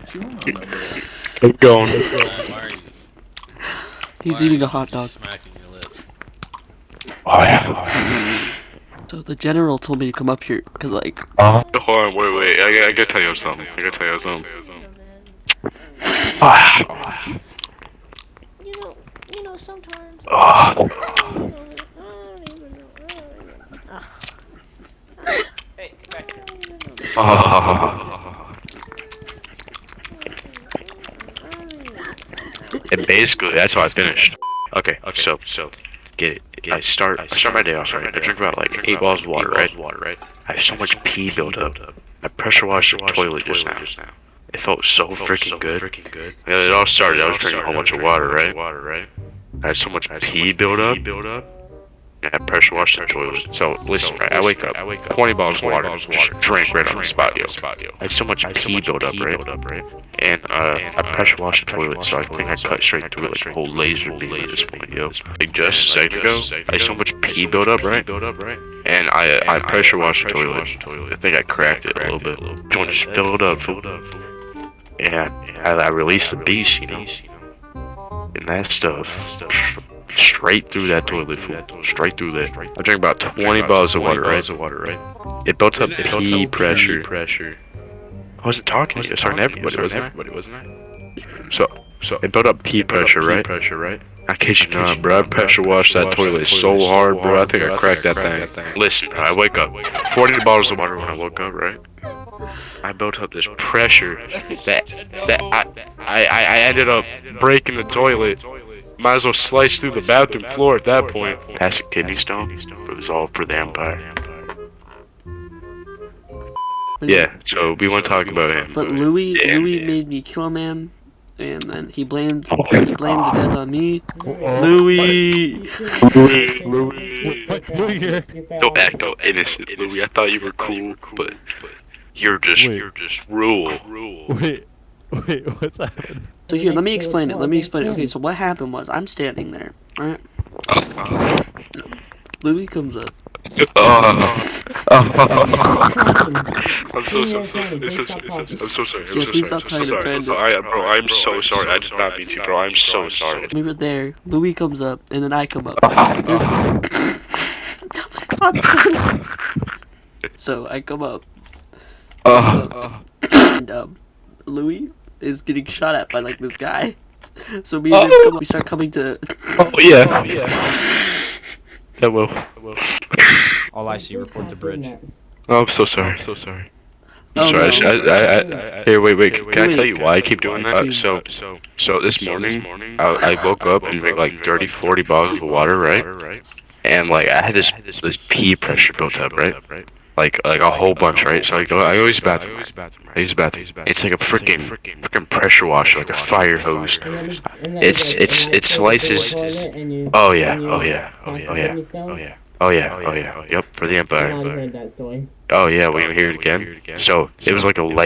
Keep going. Why are you? He's eating a hot dog. Smacking your lips. Oh yeah. So the general told me to come up here, cause like, Hold on, wait. I gotta tell you something. You know, sometimes. Ah. I don't even know. Hey, get back here. And basically, that's how I finished. Okay, so get it. I start my day off right. I drink about like 8 bottles of water, right? I have so much pee built up. I pressure washed the toilet just now. It felt so freaking good. Yeah, it all started. I was drinking a whole bunch of water, right? I had so much pee built up. Yeah, I pressure washed the toilet. So listen, right? I wake up, 20 bottles of water, just drink right on the spot, yo. I had so much pee built up, right? And I pressure washed the toilet, so I think I cut straight through it like a whole laser beam at this point, yo. Like just a second ago, I had so much pee built up, right? And I pressure washed the toilet. I think I cracked it a little bit. Joint just filled up. And I released the beast, you know. And that stuff straight through that toilet, fool. Straight through there. I drank about 20 bottles of water, right? It built up pee pressure. I wasn't talking to you, I was talking to everybody, wasn't I? So it built up pee pressure, right? I kid you not, bro. I pressure washed that toilet so hard, bro. I think I cracked that thing. Listen, bro, I wake up. 40 bottles of water when I woke up, right? I built up this pressure that I ended up breaking the toilet. Might as well slice through the bathroom floor at that point. Pass a kidney stone. It was all for the Empire. Yeah, so we want to talk about him. but Louis made me kill a man, and then he blamed the death on me. Louis. Louis. Don't act all innocent, Louis. I thought you were cool, but you're just rule. Wait, what's happening? So here, let me explain it. Okay, so what happened was I'm standing there, right? Louis comes up. I'm so sorry. Yeah, please stop trying to defend it. Bro, I'm so sorry. I did not mean to, bro. I'm so sorry. We were there. Louis comes up, and then I come up. So I come up. And Louis is getting shot at by like this guy. So me and him we start coming to. Oh yeah. Yeah, well. All I see, report to bridge. Oh, I'm so sorry. Oh, Sorry. no. Here, wait. Can I tell you why I keep doing that? So this morning, I woke up and drank like 30, 40 bottles of water, right? And like I had this pee pressure built up, right? Like a whole bunch, right? So I use the bathroom. It's like a freaking pressure washer, like a fire hose. It slices. Oh yeah. Yep, for the Empire. Oh yeah, we hear it again. So it was like a light.